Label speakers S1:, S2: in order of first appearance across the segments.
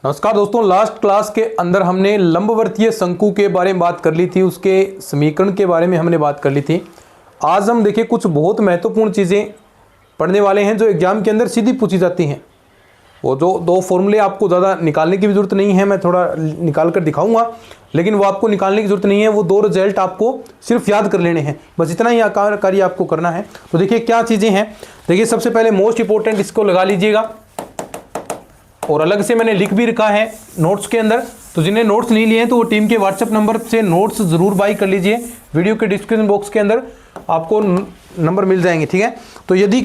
S1: नमस्कार दोस्तों, last class के अंदर हमने लंबवर्तीय शंकु के बारे में बात कर ली थी, उसके समीकरण के बारे में हमने बात कर ली थी। आज हम देखिए कुछ बहुत महत्वपूर्ण चीज़ें पढ़ने वाले हैं जो एग्जाम के अंदर सीधी पूछी जाती हैं। वो जो दो फॉर्मूले आपको ज़्यादा निकालने की भी ज़रूरत नहीं है, मैं थोड़ा निकाल कर दिखाऊंगा, लेकिन वो आपको निकालने की ज़रूरत नहीं है। वो दो रिजल्ट आपको सिर्फ याद कर लेने हैं, बस इतना ही कार्य आपको करना है। तो देखिए क्या चीज़ें हैं। देखिए सबसे पहले मोस्ट इंपॉर्टेंट, इसको लगा लीजिएगा और अलग से मैंने लिख भी रखा है नोट्स के अंदर। तो जिन्हें नोट्स नहीं लिए हैं तो वो टीम के व्हाट्सएप नंबर से नोट्स ज़रूर बाई कर लीजिए। वीडियो के डिस्क्रिप्शन बॉक्स के अंदर आपको नंबर मिल जाएंगे, ठीक है। तो यदि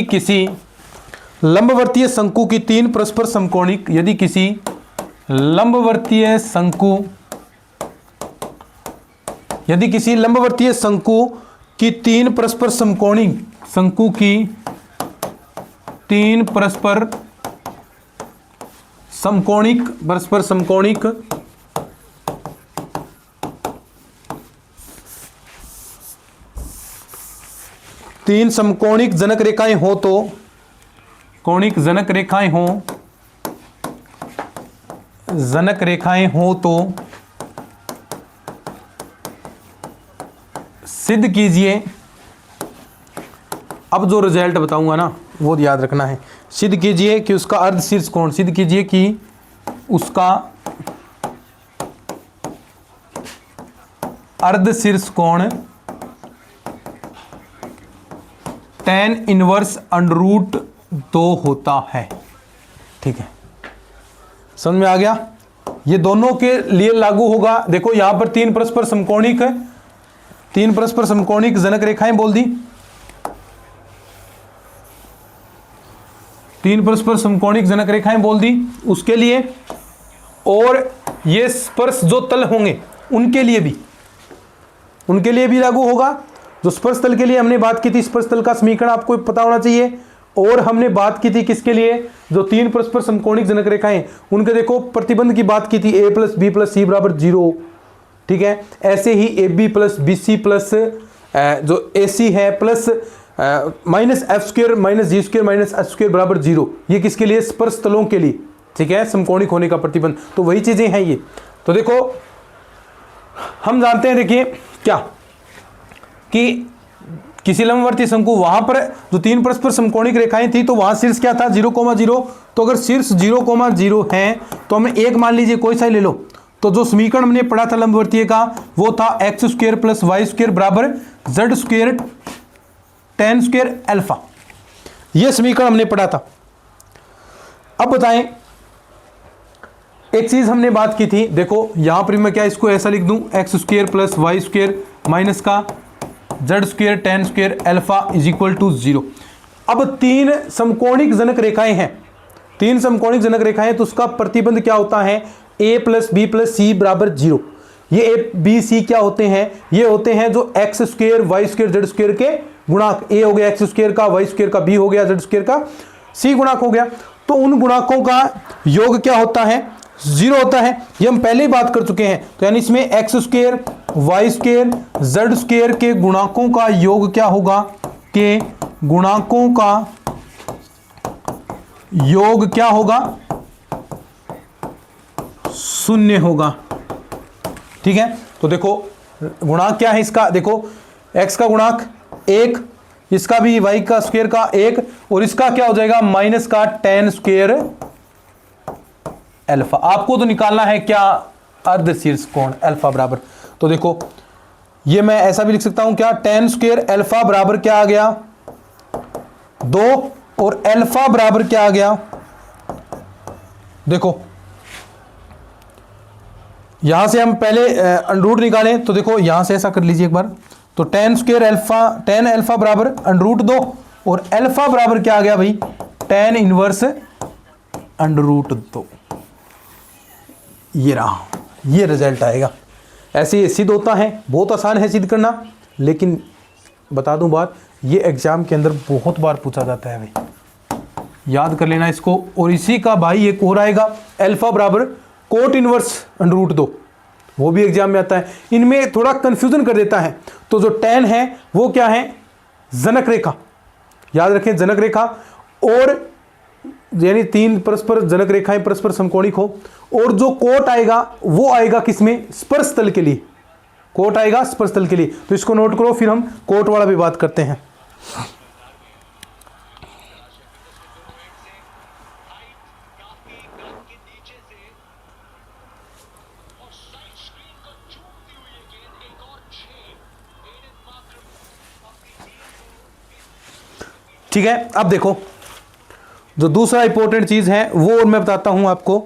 S1: किसी लंबवर्तीय शंकु की तीन परस्पर समकोणिक, यदि किसी लंबवर्तीय शंकु की तीन परस्पर समकोणिक, शंकु की तीन परस्पर समकोणिक तीन समकोणिक जनक रेखाएं हो तो जनक रेखाएं हो तो सिद्ध कीजिए। अब जो रिजल्ट बताऊंगा ना वो याद रखना है। सिद्ध कीजिए कि उसका अर्धशीर्ष कोण, सिद्ध कीजिए कि उसका अर्धशीर्ष कोण tan इनवर्स √2 होता है, ठीक है। समझ में आ गया? ये दोनों के लिए लागू होगा। देखो यहां पर तीन परस्पर समकोणिक जनक रेखाएं बोल दी, तीन परस्पर समकोणिक जनक रेखाएं बोल दी उसके लिए, और ये स्पर्श जो तल होंगे उनके लिए भी लागू होगा। जो स्पर्श तल के लिए हमने बात की थी, स्पर्श तल का समीकरण आपको पता होना चाहिए। और हमने बात की थी किसके लिए, जो तीन परस्पर समकोणिक जनक रेखाएं उनके देखो प्रतिबंध की बात की थी, a + b + c = 0, ठीक है। ऐसे ही AB + BC प्लस जो AC है प्लस -f² - g² - h² = 0, ये किसके लिए, स्पर्श तलों के लिए, ठीक है, समकोणिक होने का प्रतिबंध। तो वही चीजें हैं ये। तो देखो हम जानते हैं, देखिए क्या कि किसी लंबवर्तीय शंकु, वहां पर जो तीन परस्पर समकोणिक रेखाएं थी तो वहां शीर्ष क्या था, 0,0। तो अगर शीर्ष 0,0 है तो हमें एक मान लीजिए, कोई सा ही ले लो। तो जो समीकरण हमने पढ़ा था लंबवर्तीय का वो था x² + y² = z² tan² alpha. यह समीकरण हमने पढ़ा था। अब बताएं, एक चीज हमने बात की थी, देखो यहां पर मैं क्या इसको ऐसा लिख दूं, x² + y² माइनस का z² tan² अल्फा = 0। अब तीन समकोणिक जनक रेखाएं हैं, तो उसका प्रतिबंध क्या होता है, a + b + c = 0। ये a b c क्या होते हैं, ये होते हैं जो x² y² z² के गुणांक। a हो गया x² का, y² का, b हो गया z² का, c गुणांक हो गया। तो उन गुणांकों का योग क्या होता है, 0 होता है। ये हम पहले ही बात कर चुके हैं। तो यानी इसमें x² y² z² के गुणांकों का योग क्या होगा, के गुणांकों का योग क्या होगा, 0 होगा, ठीक है। तो देखो गुणांक क्या है इसका, देखो x का गुणांक 1, इसका भी y का स्क्वायर का 1, और इसका क्या हो जाएगा, माइनस का tan² अल्फा। आपको तो निकालना है क्या, अर्धशीर्ष कोण अल्फा बराबर। तो देखो ये मैं ऐसा भी लिख सकता हूं, क्या tan² अल्फा बराबर क्या आ गया, 2, और अल्फा बराबर क्या आ गया, देखो यहां से हम पहले √ निकालें। तो देखो यहां से ऐसा कर लीजिए एक बार, तो tan अल्फा बराबर √2, और अल्फा बराबर क्या आ गया भाई, tan इनवर्स √2। ये रहा, ये रिजल्ट आएगा। ऐसे ये सिद्ध होता है, बहुत आसान है सिद्ध करना, लेकिन बता दूं बात, ये एग्जाम के अंदर बहुत बार पूछा जाता है भाई, याद कर लेना इसको। और इसी का भाई एक और आएगा, अल्फा बराबर कोट इनवर्स √2, वो भी एग्जाम में आता है। इनमें थोड़ा कंफ्यूजन कर देता है। तो जो tan है वो क्या है, जनक रेखा, याद रखें जनक रेखा, और यानी तीन परस्पर जनक रेखाएं परस्पर समकोणिक हो, और जो कोट आएगा वो आएगा किसमें, स्पर्श तल के लिए, कोट आएगा स्पर्श तल के लिए। तो इसको नोट करो, फिर हम कोट वाला भी बात करते हैं। ठीक है, अब देखो जो दूसरा इंपॉर्टेंट चीज है वो मैं बताता हूं आपको।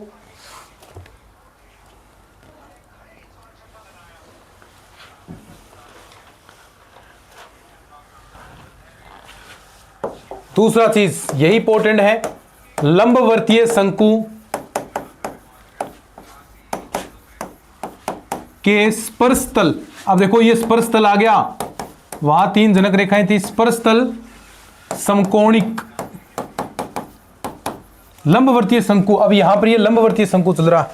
S1: दूसरा चीज यही इंपॉर्टेंट है, लंबवर्तीय शंकु के स्पर्श तल। अब देखो ये स्पर्श तल आ गया, वहां तीन जनक रेखाएं थी, स्पर्श तल समकोणिक लंबवर्तीय शंकु। अब यहां पर ये लंबवर्तीय शंकु चल रहा है,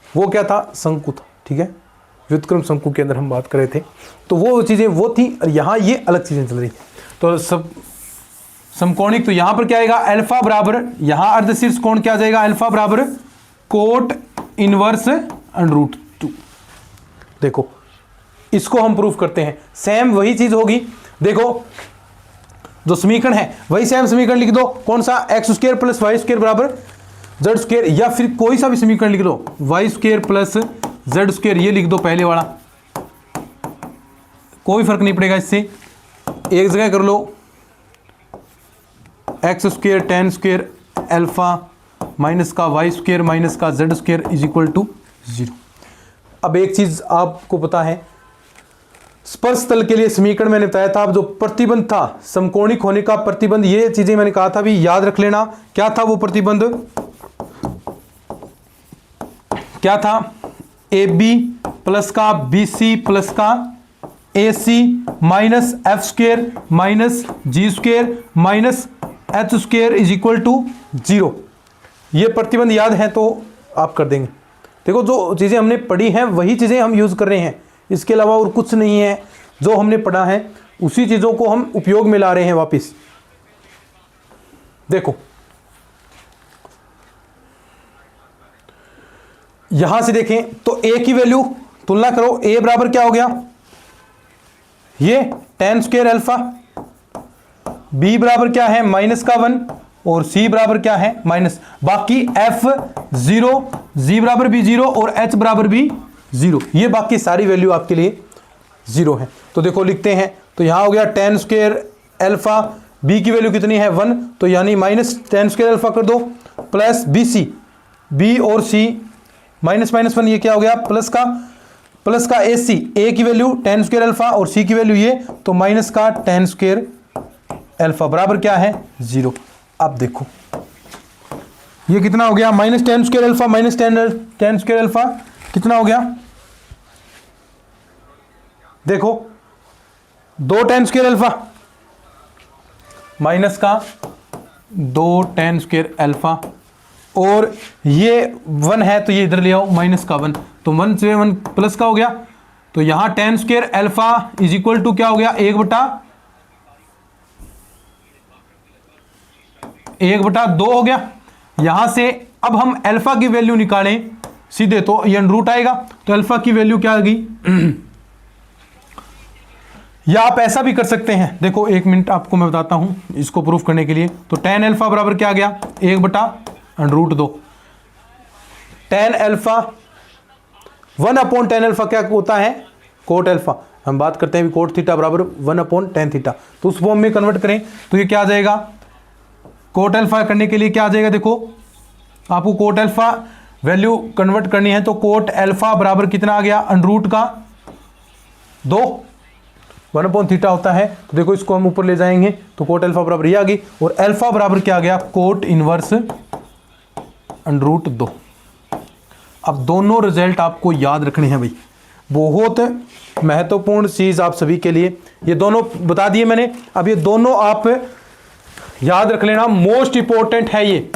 S1: वो क्या था, शंकु था। ठीक है, व्युत्क्रम शंकु के अंदर हम बात कर रहे थे, तो वो चीजें वो थी, और यहां ये अलग चीजें चल रही। तो सब समकोणिक, तो यहां पर क्या आएगा, अल्फा बराबर, यहां अर्धशीर्ष कोण क्या आ जाएगा, अल्फा बराबर कोट इनवर्स √2। देखो इसको हम प्रूफ करते हैं, सेम वही चीज होगी। देखो जो समीकरण है वही सेम समीकरण लिख दो, कौन सा, x² + y² बराबर z², या फिर कोई सा भी समीकरण लिख दो, y² + z², ये लिख दो पहले वाला, कोई फर्क नहीं पड़ेगा इससे। एक जगह कर लो x² tan² अल्फा माइनस का y² माइनस का z² = 0। अब एक चीज आपको पता है, स्पर्श तल के लिए समीकरण मैंने बताया था, अब जो प्रतिबंध था समकोणिक होने का प्रतिबंध, ये चीजें मैंने कहा था भी याद रख लेना। क्या था वो प्रतिबंध, क्या था, AB प्लस का BC प्लस का AC minus F² minus G² minus H² = 0। ये प्रतिबंध याद है तो आप कर देंगे। देखो जो चीजें हमने पढ़ी हैं वही चीजें हम यूज कर रहे हैं, इसके अलावा और कुछ नहीं है। जो हमने पढ़ा है उसी चीजों को हम उपयोग में ला रहे हैं वापस। देखो यहां से देखें तो a की वैल्यू तुलना करो, a बराबर क्या हो गया, ये tan² अल्फा, b बराबर क्या है -1, और c बराबर क्या है माइनस, बाकी f0, g बराबर भी 0 और h बराबर भी 0, ये बाकी सारी वैल्यू आपके लिए 0 है। तो देखो लिखते हैं, तो यहां हो गया tan² अल्फा, b की वैल्यू कितनी है 1, तो यानी माइनस tan² अल्फा कर दो, प्लस BC, b और c -1, ये क्या हो गया प्लस का AC, a की वैल्यू tan² अल्फा और c की वैल्यू ये, तो माइनस का tan² अल्फा बराबर क्या है 0। अब देखो ये कितना हो गया, -tan² alpha minus tan² alpha कितना हो गया, देखो 2 tan² अल्फा माइनस का 2 tan² अल्फा, और ये 1 है तो ये इधर ले आओ माइनस का 1, तो 1 से 1 प्लस का हो गया, तो यहां tan² अल्फा = क्या हो गया 1/2 हो गया। यहां से अब हम अल्फा की वैल्यू निकालें सीधे, तो ये √ आएगा, तो अल्फा की वैल्यू क्या आ गई या आप ऐसा भी कर सकते हैं। देखो 1 मिनट आपको मैं बताता हूं इसको प्रूफ करने के लिए। तो tan अल्फा बराबर क्या आ गया 1/√2। tan अल्फा 1/tan अल्फा क्या होता है कोट अल्फा, हम बात करते हैं कोट थीटा बराबर 1/tan थीटा, तो उस फॉर्म में कन्वर्ट करें तो ये क्या आ जाएगा, कोट अल्फा करने के लिए क्या आ जाएगा, देखो आपको कोट अल्फा वैल्यू कन्वर्ट करनी है, तो कोट अल्फा बराबर कितना आ गया √2, 1/थीटा होता है। तो देखो इसको हम ऊपर ले जाएंगे तो कोट अल्फा बराबर ये आ गई, और अल्फा बराबर क्या आ गया कोट इनवर्स √2। अब दोनों रिजल्ट आपको याद रखने हैं भाई, बहुत महत्वपूर्ण चीज आप सभी के लिए, ये दोनों बता दिए मैंने। अब ये दोनों आप याद रख लेना, मोस्ट इंपॉर्टेंट है ये,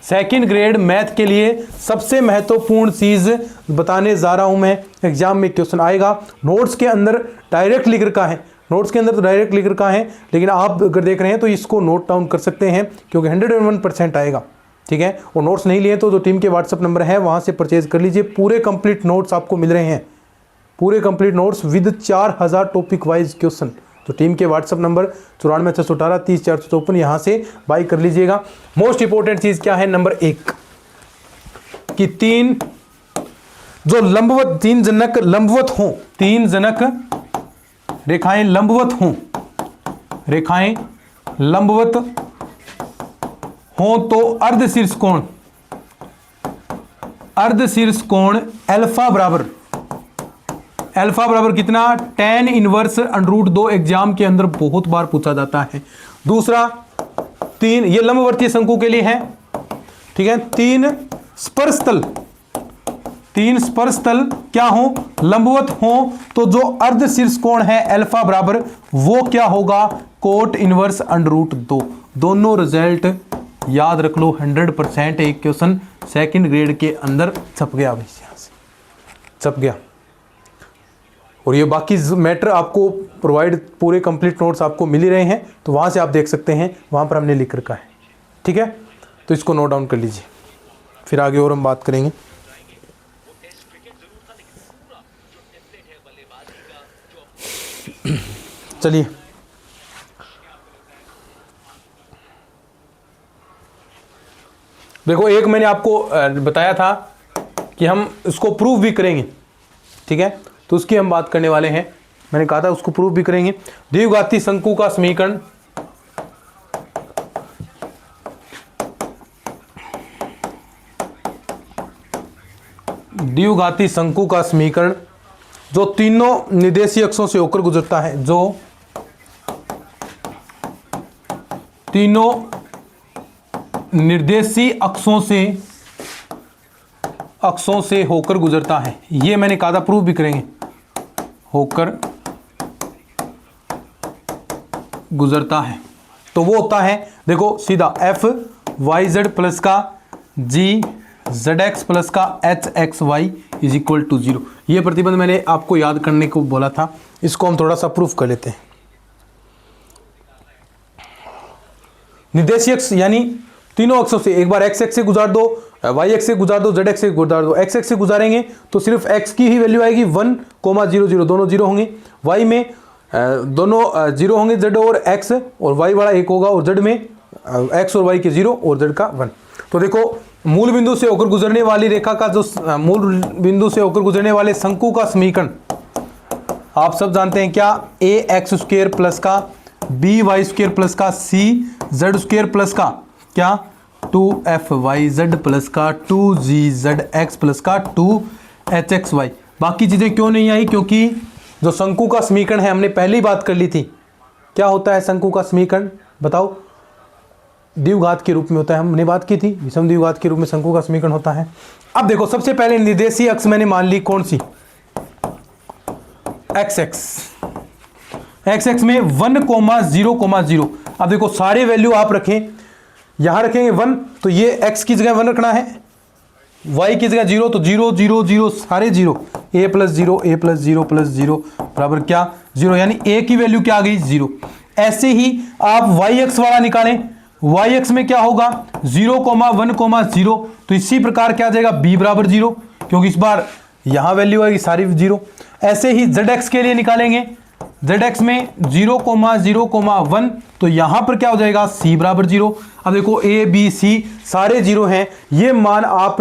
S1: सेकंड ग्रेड मैथ के लिए सबसे महत्वपूर्ण चीज बताने जा रहा हूं मैं। एग्जाम में क्वेश्चन आएगा, नोट्स के अंदर डायरेक्ट लिख रखा है, नोट्स के अंदर तो डायरेक्ट लिख रखा है, लेकिन आप अगर देख रहे हैं तो इसको नोट डाउन कर सकते हैं क्योंकि 101% आएगा, ठीक है। और नोट्स नहीं लिए तो जो टीम के व्हाट्सअप नंबर है वहाँ से परचेज कर लीजिए, पूरे कंप्लीट नोट्स आपको मिल रहे हैं, पूरे complete notes with 4000 topic wise question. तो टीम के व्हाट्सअप नंबर 94 618 30 454 यहाँ से बाई कर लीजिएगा। मोस्ट इंपॉर्टेंट चीज़ क्या है, नंबर 1 कि 3 जनक लंबवत हों, 3 जनक रेखाएं लंबवत हों, रेखाएं लंबवत हों तो अर्धशीर्ष कोण अल्फा बराबर कितना, tan इनवर्स √2 एग्जाम के अंदर बहुत बार पूछा जाता है। दूसरा 3, ये लंबवर्तीय शंकु के लिए है, ठीक है। 3 स्पर्श तल क्या हो, लंबवत हो, तो जो अर्धशीर्ष कोण है अल्फा बराबर वो क्या होगा, कोट इनवर्स √2। दोनों रिजल्ट याद रख लो, 100%। एक क्वेश्चन सेकंड ग्रेड के अंदर छप गया, यहां से छप गया। और ये बाकी मैटर आपको प्रोवाइड, पूरे कंप्लीट नोट्स आपको मिल ही रहे हैं, तो वहां से आप देख सकते हैं, वहां पर हमने लिख रखा है, ठीक है। तो इसको नोट डाउन कर लीजिए, फिर आगे और हम बात करेंगे। चलिए देखो, एक मैंने आपको बताया था कि हम इसको प्रूव भी करेंगे, ठीक है। तो उसकी हम बात करने वाले हैं, मैंने कहा था उसको प्रूव भी करेंगे। द्विघाती शंकु का समीकरण, द्विघाती शंकु का समीकरण जो तीनों निर्देशीय अक्षों से होकर गुजरता है, जो तीनों निर्देशीय अक्षों से होकर गुजरता है, ये मैंने कहा था प्रूव भी करेंगे, होकर गुजरता है। तो वो होता है, देखो सीधा f(yz) प्लस का g(zx) प्लस का h(xy) इज इक्वल टू 0। ये प्रतिबंध मैंने आपको याद करने को बोला था, इसको हम थोड़ा सा प्रूफ कर लेते हैं। निर्देशीय अक्ष यानी तीनों अक्षों से, एक बार x एक्स से गुजार दो, y एक्स से गुजार दो, z एक्स से गुजार दो। x एक्स से गुजारेंगे तो सिर्फ x की ही वैल्यू आएगी 1, 0, 0, दोनों 0 होंगे। y में दोनों 0 होंगे, z और x, और y वाला 1 होगा, और z में x और y के 0 और z का 1। तो देखो, मूल बिंदु से होकर गुजरने वाली रेखा का जो मूल बिंदु से होकर गुजरने वाले शंकु का समीकरण आप सब जानते हैं क्या, ax² प्लस का by² प्लस का cz² प्लस का क्या 2fyz प्लस का 2gzx प्लस का 2hxy। बाकी चीजें क्यों नहीं आई, क्योंकि जो शंकु का समीकरण है हमने पहले ही बात कर ली थी। क्या होता है शंकु का समीकरण, बताओ। द्विघात के रूप में होता है, हमने बात की थी, विषम द्विघात के रूप में शंकु का समीकरण होता है। अब देखो, सबसे पहले निर्देशीय अक्ष मैंने मान ली कौन सी, x में 1, 0, 0। अब देखो सारे वैल्यू आप रखें, यहां रखेंगे 1 तो ये x की जगह 1 रखना है, y की जगह 0 तो 0, 0, 0 सारे 0, a plus 0, a plus 0 plus 0 बराबर क्या 0, यानी a की वैल्यू क्या आ गई 0। ऐसे ही आप yx वाला निकालें, yx में क्या होगा 0, 1, 0, तो इसी प्रकार क्या आ जाएगा b बराबर 0, क्योंकि इस बार यहां वैल्यू आएगी सारी 0। ऐसे ही zx के लिए निकालेंगे, zx में 0, 0, 1, तो यहां पर क्या हो जाएगा c बराबर 0। अब देखो a b c सारे 0 हैं, ये मान आप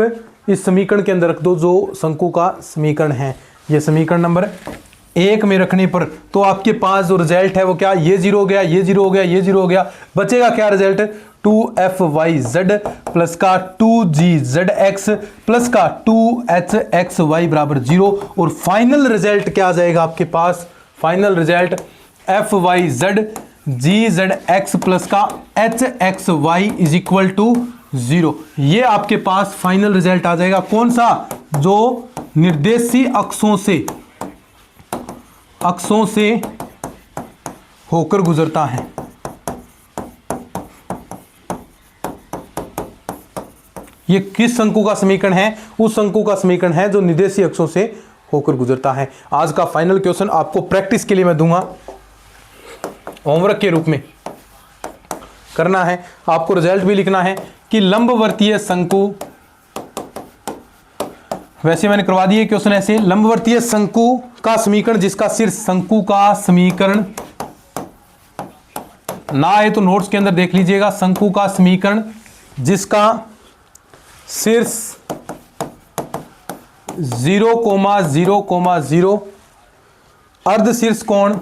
S1: इस समीकरण के अंदर रख दो जो शंकु का समीकरण है। ये समीकरण नंबर 1 में रखने पर तो आपके पास जो रिजल्ट है वो क्या, ये 0 हो गया, ये 0 हो गया, ये 0 हो गया, बचेगा क्या रिजल्ट 2fyz प्लस का 2gzx प्लस का 2hxy बराबर 0। और फाइनल रिजल्ट क्या आ जाएगा आपके पास, final result fyz gzx plus का hxy इज इक्वल टू 0। ये आपके पास फाइनल रिजल्ट आ जाएगा, कौन सा, जो निर्देशीय अक्षों से होकर गुजरता है। ये किस शंकु का समीकरण है, उस शंकु का समीकरण है जो निर्देशीय अक्षों से होकर गुजरता है। आज का फाइनल क्वेश्चन आपको प्रैक्टिस के लिए मैं दूंगा, होमवर्क के रूप में करना है। आपको रिजल्ट भी लिखना है कि लंबवर्तीय शंकु, वैसे मैंने करवा दिए क्वेश्चन ऐसे, लंबवर्तीय शंकु का समीकरण जिसका शीर्ष, शंकु का समीकरण ना आए तो नोट्स के अंदर देख लीजिएगा, शंकु का समीकरण जिसका शीर्ष 0,0,0, अर्धशीर्ष कोण,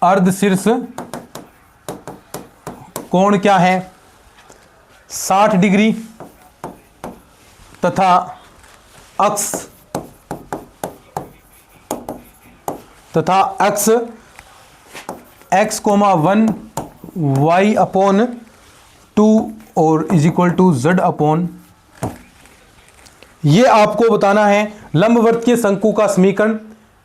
S1: अर्धशीर्ष कोण क्या है 60 डिग्री तथा अक्ष x,1 y/2 और z/, ये आपको बताना है लंबवर्तीय शंकु का समीकरण।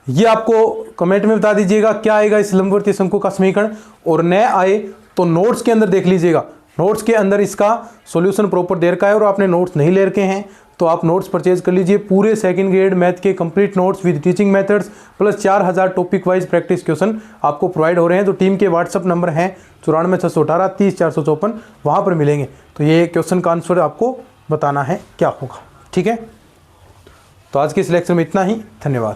S1: ये आपको कमेंट में बता दीजिएगा क्या आएगा इस लंबवर्तीय शंकु का समीकरण, और न आए तो नोट्स के अंदर देख लीजिएगा, नोट्स के अंदर इसका सॉल्यूशन प्रॉपर दे रखा है। और आपने नोट्स नहीं ले रखे हैं तो आप नोट्स परचेज कर लीजिए, पूरे सेकंड ग्रेड मैथ के complete notes with teaching methods plus 4000 topic wise practice question आपको प्रोवाइड हो रहे हैं। तो टीम के व्हाट्सअप नंबर हैं 94 618 30 454, वहाँ पर मिलेंगे। तो ये क्वेश्चन का आंसर आपको बताना है क्या होगा, ठीक है। तो आज के इस लेक्चर में इतना ही, धन्यवाद।